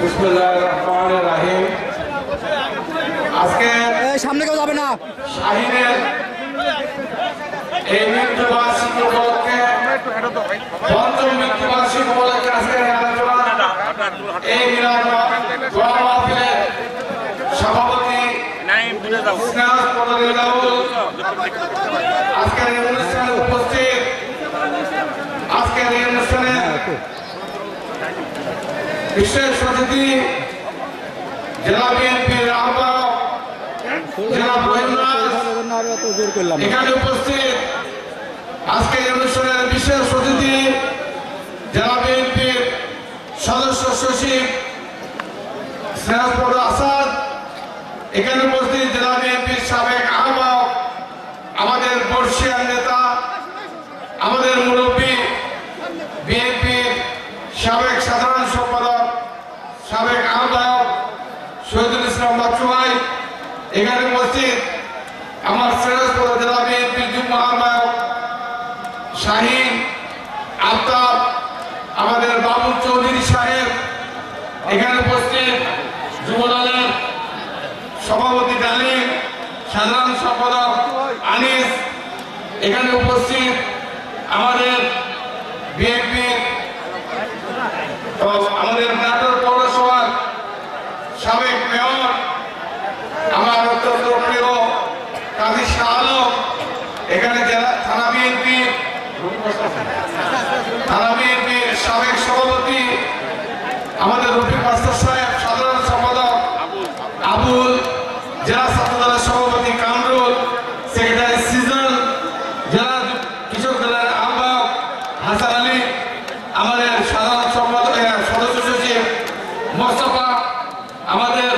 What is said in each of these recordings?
বিসমিল্লাহির রহমানির রহিম। আজকে সামনে কেউ যাবে না। শাহীনের এই মৃত্যুবার্ষিকী উপলক্ষে পঞ্চম মৃত্যুবার্ষিকী উপলক্ষে আজকের আলোচনা এই মিলাদ দোয়া মাহফিলের সভাপতি আজকের এই অনুষ্ঠানে উপস্থিত আজকের এই অনুষ্ঠানে বিশেষ অতিথি জেলা বিএনপির আহ্বায়ক জনাব এখানে উপস্থিত আজকের এই অনুষ্ঠানের বিশেষ অতিথি জেলা বিএনপির সদস্য সচিব সিরাজপদ আসাদ, এখানে উপস্থিত জেলা বিএনপির সাবেক আহ্বায়ক আমাদের বর্ষিয়ান নেতা আমাদের মুরব্বী বিএনপির সাবেক সাধারণ সম্পাদক সাবেক আহ্বায়ক শহীদুল ইসলাম বাচ্চু ভাই, এখানে উপস্থিত আমার সিরাজপদ জেলা বিএনপির যুগ্ম আহ্বায়ক শাহীন আফতাব, আমাদের বাবুল চৌধুরী সাহেব, এখানে উপস্থিত যুবদলের সভাপতি ডালিম, সাধারণ সম্পাদক আনিস, এখানে উপস্থিত আমাদের বিএনপির আমাদের নাটোর পৌরসভার সাবেক মেয়র আমার অত্যন্ত প্রিয় কাজী শাহ আলম, এখানে জেলা থানা বিএনপির সাবেক সভাপতি আমাদের রফিক মাস্টার সাহেব, সাধারণ সম্পাদক আবুল, জেলা ছাত্র দলের সভাপতি কামরুল, সেক্রেটারি সিজন, জেলা কৃষক দলের আহ্বায়ক হাসান আলী, আমাদের সাধারণ সম্পাদক সদস্য সচিব মোস্তফা, আমাদের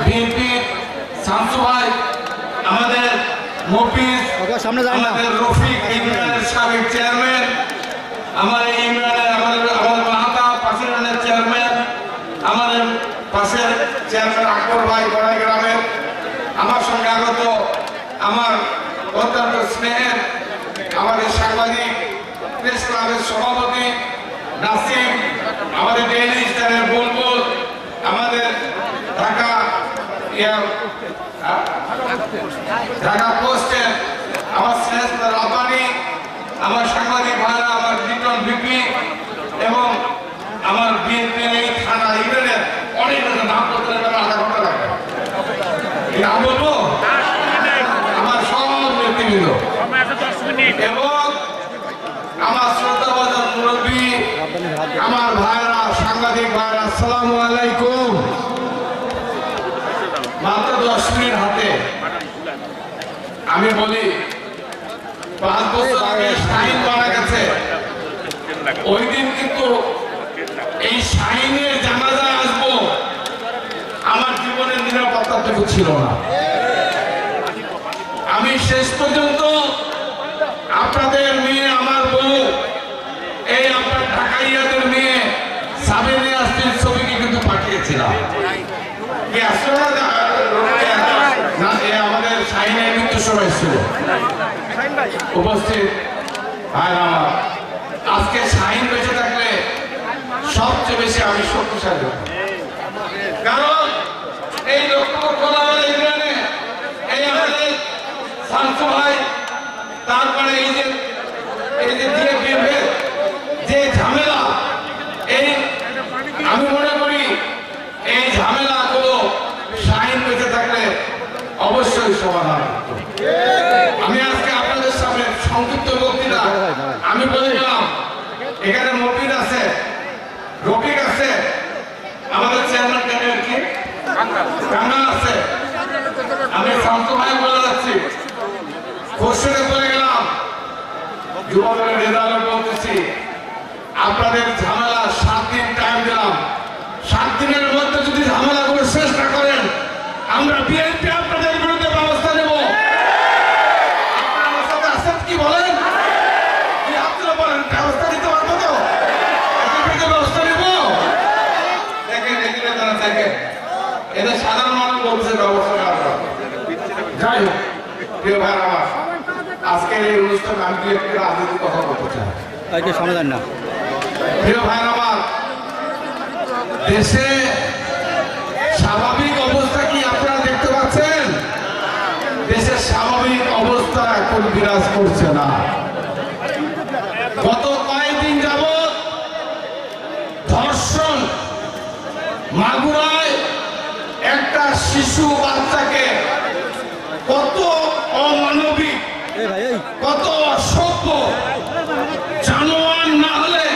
বিএনপি শামসু ভাই, আমাদের মফিজ, আমাদের রফিক ইউনিয়নের সাবেক চেয়ারম্যান, আমাদের ইউনিয়নের আমাদের মাহাতা পাশের চেয়ারম্যান, আমাদের পাশের চেয়ারম্যান আকবর ভাই বড়াই গ্রামের, আমার সঙ্গে আগত আমার অত্যন্ত স্নেহের আমাদের সাংবাদিক প্রেস ক্লাবের সভাপতি নাসিম, আমাদের ডেইলি স্টারের বুলবুল, আমাদের ঢাকা পোস্টের আমার স্নেহ রাব্বানি, আমার সাংবাদিক ভাইরা, আমার লিটন বিপি এবং আমার বিএনপির এই থানা ইউনিয়নের অনেক নাম করতে আধা ঘন্টা লাগে, নাম বলবো আমার সব নেতৃবৃন্দ এবং আমার শ্রদ্ধাভাজন মুরব্বী, আমার ভাইরা, সাংবাদিক ভাইরা, আসসালামু আলাইকুম। মাত্র 10 মিনিট হাতে আমি বলি 5 বছর আগে শাহীন মারা গেছে, ওই দিন কিন্তু এই শাহীনের জানাজায় আসবো আমার জীবনের নিরাপত্তাটুকু ছিল না। আমি শেষ পর্যন্ত আপনাদের মেয়ে, আমার বউ, এই আপনার ঢাকাইয়াদের মেয়ে সাবিনা ইয়াসমিন ছবিকে কিন্তু পাঠিয়েছিলাম। কি আসলে আমাদের শাহীনের মৃত্যু সভায় ছিল উপস্থিত ভাইরা আমার। আজকে শাহীন বেঁচে থাকলে সবচেয়ে বেশি আমি শক্তিশালী, কারণ এই এই আমাদের শামসু ভাই, তারপরে এই যে যে ঝামেলা, এই আমি মনে করি এই ঝামেলাগুলো শাহীন বেঁচে থাকলে অবশ্যই সমাধান। আমি আজকে আপনাদের সামনে সংক্ষিপ্ত বক্তৃতা আমি বলে গেলাম। এখানে মফিজ আছে, রফিক আছে, আমাদের চেয়ারম্যান ক্যান্ডিডেট কি কাঙ্গাল আছে, আমি শামসু ভাই বলে যাচ্ছি, খোরশেদে বলে গেলাম, যুবদলের রেজাল্ট বলতেছি, আপনাদের ঝামেলা 7 দিন টাইম দিলাম। 7 দিনের মধ্যে যদি ঝামেলাগুলো শেষ না করেন, আমরা বিএনপি আপনাদের বিরুদ্ধে ব্যবস্থা নেব। আপনারা আমার সাথে আছেন কি বলেন? কি আপনারা বলেন ব্যবস্থা নিতে পারবো তো? ব্যবস্থা নেব। দেখেন এগুলো তারা দেখেন, এদের সাধারণ মানুষ বলছে ব্যবস্থা নেওয়ার। যাই হোক প্রিয় ভাই আমার, আজকের এই অনুষ্ঠান আমি একটা রাজনীতির কথা বলতে চাই। সমাধান না প্রিয় ভাই আমার, দেশে স্বাভাবিক অবস্থা কি আপনারা দেখতে পাচ্ছেন? দেশের স্বাভাবিক অবস্থা এখন বিরাজ করছে না। গত কয়েকদিন যাবৎ ধর্ষণ, মাগুরায় একটা শিশু বাচ্চাকে কত অমানবিক, কত অসভ্য, জানোয়ার না হলে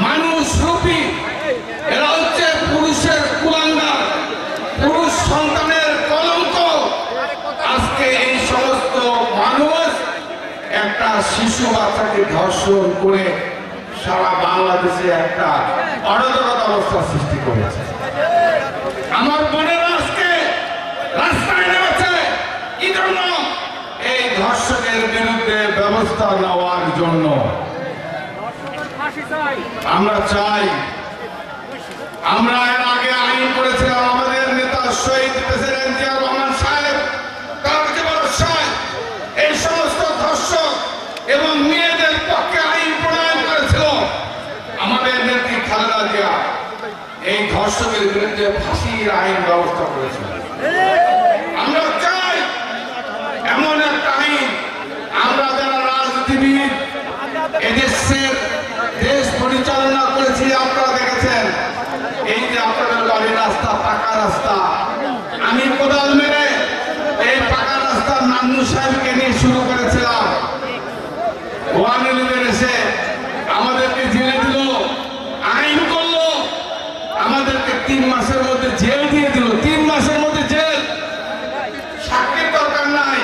মানুষ রূপী, এরা হচ্ছে পুরুষের কুলাঙ্গার, পুরুষ সন্তানের কলঙ্ক। আজকে এই সমস্ত মানুষ একটা শিশু বাচ্চাকে ধর্ষণ করে সারা বাংলাদেশে একটা অরাজকতা অবস্থা সৃষ্টি করেছে। আমার বোনেরা আজকে রাস্তায় নেমেছে কি জন্য? এই ধর্ষকের বিরুদ্ধে ব্যবস্থা নেওয়ার জন্য। আমরা চাই, আমরা এর আগে আইন করেছিলাম, আমাদের নেতা শহীদ প্রেসিডেন্ট জিয়া রহমান সাহেব, তার জীবদ্দশায় এই সমস্ত ধর্ষক এবং মেয়েদের পক্ষে আইন প্রণয়ন করেছিল। আমাদের নেত্রী খালেদা জিয়া এই ধর্ষকের বিরুদ্ধে ফাঁসির আইন ব্যবস্থা করেছিল। আমরা চাই এমন একটা আইন, আমরা যারা রাজনীতিবিদ এদেশের দেশ পরিচালনা করেছি, আপনারা দেখেছেন এই যে আপনাদের বাড়ির রাস্তা, পাকা রাস্তা, আমি কোদাল মেরে এই পাকা রাস্তা নান্নু সাহেবকে নিয়ে শুরু করেছিলাম। ওয়ান-11 এসে আমাদেরকে জেলে দিল, আইন করলো, আমাদেরকে 3 মাসের মধ্যে জেল দিয়ে দিল। 3 মাসের মধ্যে জেল, সাক্ষীর দরকার নাই।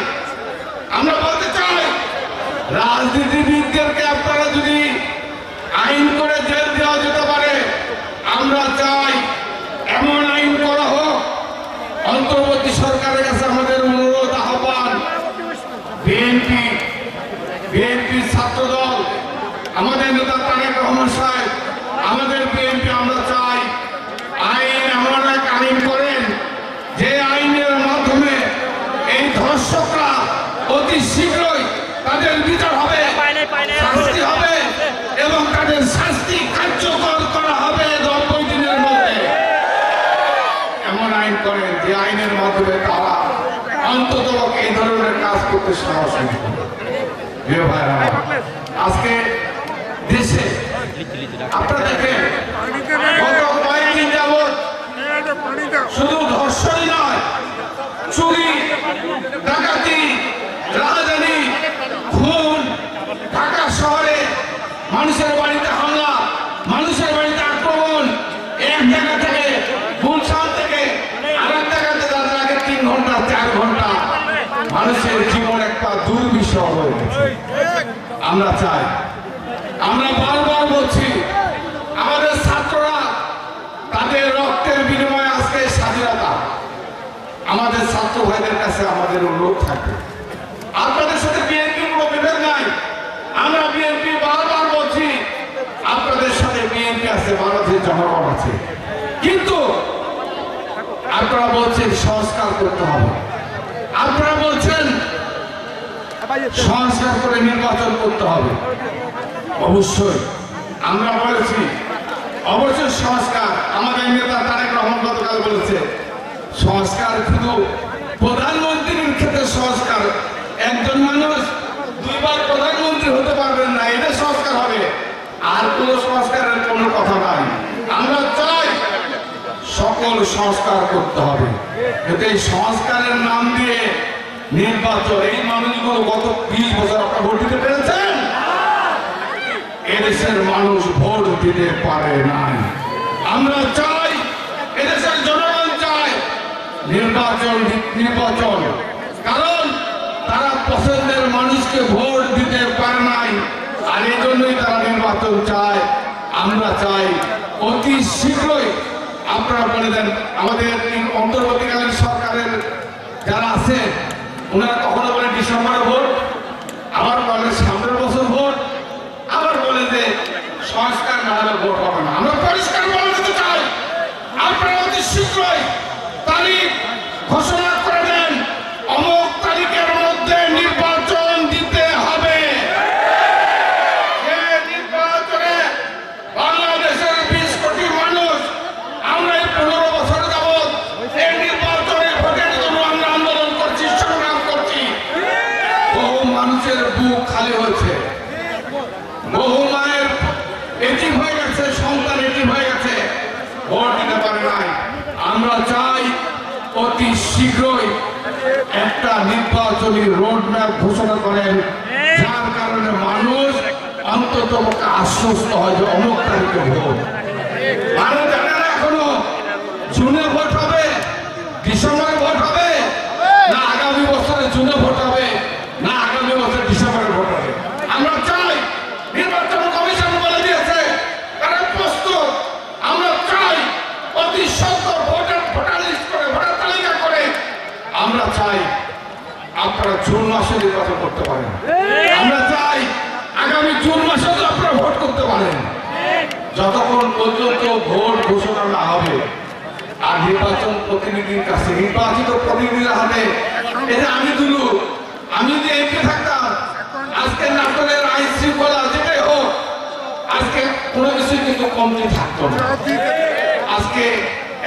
আমরা বলতে চাই রাজনীতিবিদদেরকে আপনারা যদি আইন করে জেল দেওয়া যেতে পারে, আমরা চাই এমন আইন করা হোক। অন্তর্বর্তী সরকারের কাছে আমাদের অনুরোধ, আহ্বান, বিএনপি ছাত্রদল, আমাদের নেতা তারেক রহমান সাহেব, আমাদের বিএনপি, আমরা চাই আইন এমন এক আইন করেন যে আইনের মাধ্যমে এই ধর্ষকরা অতি শীঘ্রই তাদের বিচার হবে, শাস্তি হবে এবং তাদের শাস্তি কার্যকর করা হবে 90 দিনের মধ্যে। এমন আইন করেন যে আইনের মাধ্যমে তারা অন্তত এই ধরনের কাজ করতে সাহস হবে। আজকে দেশে আপনারা দেখেন গত কয়েকদিন যাবৎ শুধু ধর্ষণই নয়, চুরি, ডাকাতি, রাজধানী, খুন, ঢাকা শহরে মানুষের বাড়িতে হামলা, মানুষের বাড়িতে আক্রমণ, এক জায়গা থেকে গুলশান থেকে আরেক জায়গাতে তাদের আগে 3 ঘন্টা 4 ঘন্টা মানুষের জীবন একটা দুর্বিষহ হয়ে গেছে। আমরা চাই, আমরা বারবার বলছি, আমাদের ছাত্ররা তাদের রক্তের বিনিময়ে আজকে স্বাধীনতা। আমাদের ছাত্র ভাইদের কাছে আমাদের অনুরোধ থাকবে, আপনাদের সাথে বিএনপির কোনো বিভেদ নাই। আমরা বিএনপি বারবার বলছি, আপনাদের সাথে বিএনপি আছে, বাংলাদেশের জনগণ আছে, কিন্তু আপনারা বলছেন সংস্কার করতে হবে, আপনারা বলছেন সংস্কার করে নির্বাচন করতে হবে। অবশ্যই আমরা বলেছি, অবশ্যই সংস্কার। আমাদের নেতা তারেক রহমান গতকাল বলেছে সংস্কার শুধু প্রধানমন্ত্রীর ক্ষেত্রে সংস্কার, একজন মানুষ 2 বার প্রধানমন্ত্রী হতে পারবেন না, এটা সংস্কার হবে, আর কোনো সংস্কারের কোনো কথা নাই। আমরা চাই সকল সংস্কার করতে হবে, কিন্তু এই সংস্কারের নাম দিয়ে নির্বাচন, এই মানুষগুলো গত 20 বছর আপনারা ভোট দিতে পেরেছেন? এদেশের মানুষ ভোট দিতে পারে নাই। আমরা চাই, এদেশের জনগণ চায় নির্বাচন, কারণ তারা পছন্দের মানুষকে ভোট দিতে পারে নাই, আর এই জন্যই তারা নির্বাচন চায়। আমরা চাই অতি শীঘ্রই আপনারা বলে দেন, আমাদের অন্তর্বর্তীকালীন সরকারের যারা আছে ওনারা কখনো বলে ডিসেম্বরে ভোট, আবার বলে সামনের বছর ভোট, আবার বলে যে সংস্কার না হলে ভোট হবে না। আমরা পরিষ্কার বলে দিতে চাই, আপনারা অতি শীঘ্রই তারিখ ঘোষণা করে দেন, অমুক তারিখের মধ্যে নির্বাচন দিতে হবে। নির্বাচনে বাংলাদেশের 20 কোটি মানুষ গেছে, সন্তান এতিম হয়ে গেছে, ভোট দিতে পারে নাই। আমরা চাই অতি শীঘ্রই একটা নির্বাচনী রোড ম্যাপ ঘোষণা করেন, যার কারণে মানুষ অন্তত আশ্বস্ত হয় যে অমুক তারিখে ভোট। মানুষ জানে না এখনো জুনে ভোট হবে, ডিসেম্বরে ভোট হবে, না আগামী বছরে জুনে ভোট হবে, না আগামী বছর ডিসেম্বরে ভোট হবে। আমরা চাই নির্বাচন কমিশন বলে দিয়েছে তারা প্রস্তুত। আমরা চাই অতি সত্তর ভোটার লিস্ট করে, ভোটার তালিকা করে আমরা চাই আপনারা জুন মাসে নির্বাচন করতে পারেন। আমরা চাই আগামী জুন মাসে আপনারা ভোট করতে পারেন। যতক্ষণ পর্যন্ত ভোট ঘোষণা না হবে আর নির্বাচন প্রতিনিধির কাছে, নির্বাচিত প্রতিনিধির হাতে, এটা আমি দুলু, আমি যদি এমপি থাকতাম আজকে নাটোরের আইন শৃঙ্খলা যেটাই হোক, আজকে কোনো কিছু কিন্তু কমতি থাকতো না। আজকে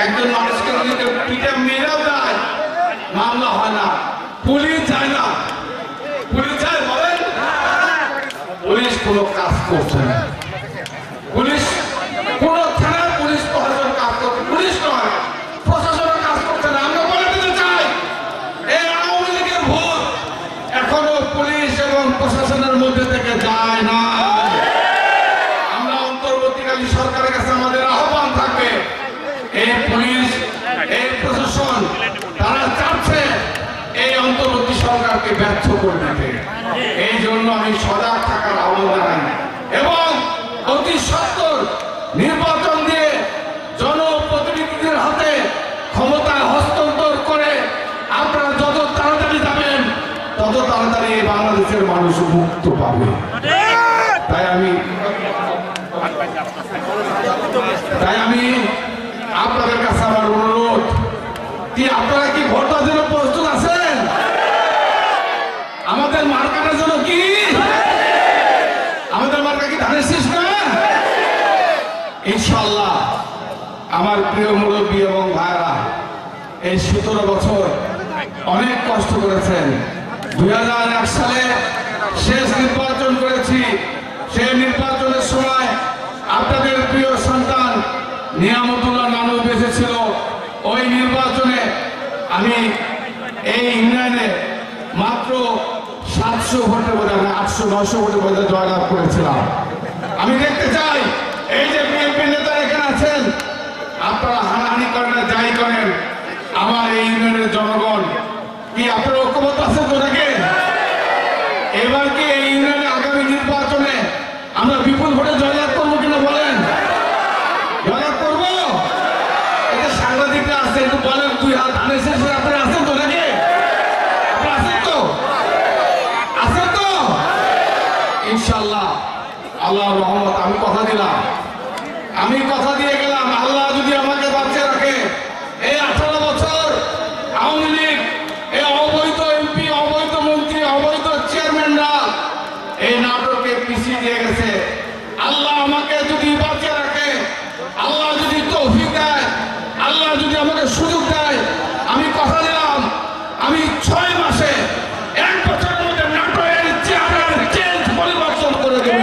একজন মানুষকে যদি পিঠে মেরেও যায়, মামলা হয় না, পুলিশ যায় না। পুলিশ যায় বলেন? পুলিশ কোনো কাজ করছে না। পুলিশ কোন থানার পুলিশ প্রশাসন কাজ করছে, পুলিশ নয় প্রশাসনের কাজ করছে না। আমরা বলে দিতে চাই এই আওয়ামী লীগের ভোট এখনো পুলিশ এবং প্রশাসনের মধ্যে থেকে যায় না। আমরা অন্তর্বর্তীকালীন সরকারের কাছে আমাদের আহ্বান থাকবে, এই পুলিশ এই প্রশাসন তারা চাচ্ছে এই অন্তর্বর্তী সরকারকে ব্যর্থ করে দিতে। এই জন্য আমি সজাগ থাকার আহ্বান জানাই এবং অতি সত্বর নির্বাচন দিয়ে জনপ্রতিনিধিদের হাতে ক্ষমতা হস্তান্তর করে আপনারা যত তাড়াতাড়ি যাবেন তত তাড়াতাড়ি বাংলাদেশের মানুষ মুক্ত পাবে। তাই আমি আপনাদের কাছে আমার অনুরোধ, কি আপনারা কি ভোট দেওয়ার জন্য প্রস্তুত আছেন? আমাদের মার্কাটার জন্য কি আমাদের মার্কা কি ধানের শীষ না? ইনশাআল্লাহ আমার প্রিয় মুরব্বী এবং ভাইরা এই 17 বছর অনেক কষ্ট করেছেন। 2001 সালে শেষ নির্বাচন করেছি। সেই নির্বাচনের সময় আপনাদের প্রিয় সন্তান নিয়ামতুল্লাহ নানু বেঁচে ছিল। ওই নির্বাচনে আমি এই ইউনিয়নে মাত্র 700 ভোটে বোধহয় 800-900 ভোটে বোধহয় জয়লাভ করেছিলাম। আমি দেখতে চাই এই যে বিএনপি নেতা এখানে আছেন, আপনারা হানাহানি করেন না যাই করেন, আমার এই ইউনিয়নের জনগণ কি আপনারা ঐক্যবদ্ধ আছে তো নাকি? এবার কি এই ইউনিয়নে আগামী নির্বাচনে আমরা বিপুল ভোটে জয়লাভ করবো কিনা বলেন? জয়লাভ করবো? এটা সাংবাদিকরা আছে, একটু বলেন, 2 হাত ধানের শেষে আপনারা আছেন তো নাকি? আপনারা আছেন তো? আছেন তো? ইনশাআল্লাহ আল্লাহর রহমত। আমি কথা দিলাম, আমি কথা দিয়ে গেলাম, আল্লাহ যদি আমাকে বাঁচিয়ে রাখে এই 18 বছর আওয়ামী লীগ, এই অবৈধ এমপি, অবৈধ মন্ত্রী, অবৈধ চেয়ারম্যানরা এই নাটকে পিছিয়ে দিয়ে গেছে। আল্লাহ আমাকে যদি বাঁচিয়ে রাখে, আল্লাহ যদি তৌফিক দেয়, আল্লাহ যদি আমাকে সুযোগ দেয়, আমি কথা দিলাম আমি 6 মাসে 1 বছরের মধ্যে নাটকের চেয়ারম্যান চেঞ্জ পরিবর্তন করে দেব।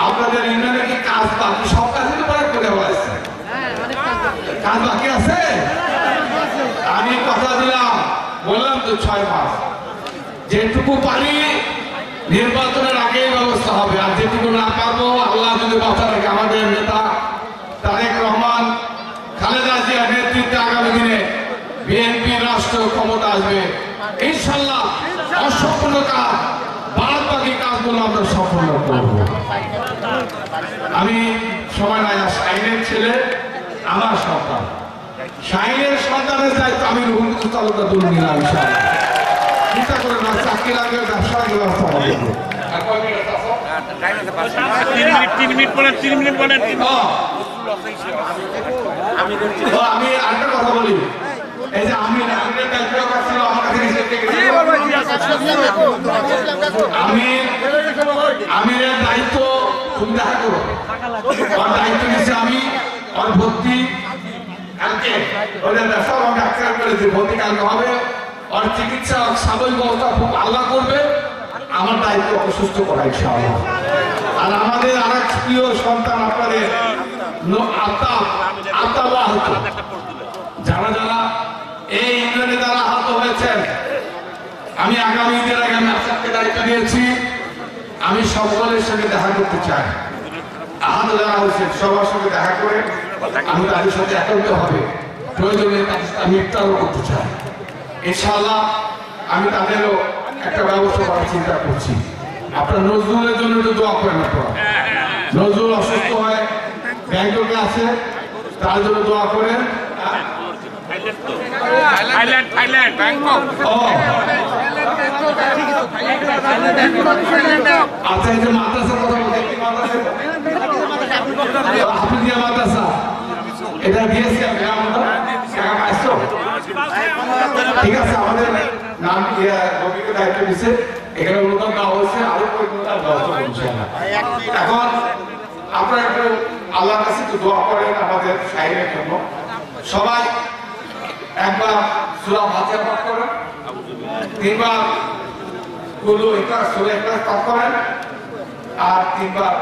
আপনাদের ইউনিয়নে কি কাজ বাকি? সব কাজ করে বলেছে, কাজ বাকি আছে। আমি কথা দিলাম, বললাম তো 6 মাস, যেটুকু পারি নির্বাচনের আগে ব্যবস্থা হবে, আর যেটুকু না পারবো আল্লাহ যদি বাঁচা রাখে, আমাদের নেতা তারেক রহমান, খালেদা জিয়ার নেতৃত্বে আগামী দিনে বিএনপি রাষ্ট্র ক্ষমতা আসবে ইনশাআল্লাহ। অসম্পূর্ণ কাজ, বাদ বাকি কাজগুলো আমরা সম্পূর্ণ করব। আমি সময় নাই, শাহিনের ছেলে আমার সন্তান, শাহিনের সন্তানের দায়িত্ব আমি রুহুল তালুকদার তুলে নিলাম ইনশাআল্লাহ। চিন্তা করে না, চাকরি লাগবে, ব্যবসা লাগবে, ব্যবস্থা হবে। আমি আরেকটা কথা বলি, এই যে আমি আমিরের দায়িত্ব ছিল আমার কাছে, আমিরের দায়িত্ব তুমি দেখা করো, দায়িত্ব নিচ্ছে আমি ওর ভর্তি কালকে ওদের ব্যবসা আমি আজকাল করেছি ভর্তি কালকে হবে, ওর চিকিৎসা সাময়িক অবস্থা খুব আল্লাহ করবে, আমার দায়িত্ব অসুস্থ করা ইনশাআল্লাহ। আর আমাদের আর এক প্রিয় সন্তান আপনাদের আহত, যারা যারা এই ইউনিয়নে যারা আহত হয়েছেন, আমি আগামী ঈদের আগে আমি আপনাকে দায়িত্ব দিয়েছি, আমি সকলের সঙ্গে দেখা করতে চাই। আহত যারা হয়েছে সবার সঙ্গে দেখা করে আমি তাদের সাথে একান্ত হবে, প্রয়োজনে আমি ইফতারও করতে চাই ইনশাআল্লাহ। আমি তাদেরও একটা ব্যবস্থা করার চিন্তা করছি। আপনার নজরুলের জন্য একটু দোয়া করেন। আপনারা নজরুল অসুস্থ হয়ে ব্যাংককে আছে, তার জন্য দোয়া করেন। আচ্ছা, এই যে মাদ্রাসার কথা বলতে, হাফিজিয়া মাদ্রাসা এটা দিয়েছি ঠিক আছে, আমাদের নাম রবিকে দায়িত্ব দিচ্ছে, এখানে অনুদান দেওয়া হয়েছে, আরো পরিকল্পনা ব্যবস্থা করছে। এখন আপনারা একটু আল্লাহর কাছে একটু দোয়া করেন আমাদের সাহেবের জন্য। সবাই একবার সূরা ফাতিহা পাঠ করেন, তিনবার কুল ইখলাস সূরা ইখলাস পাঠ করেন, আর তিনবার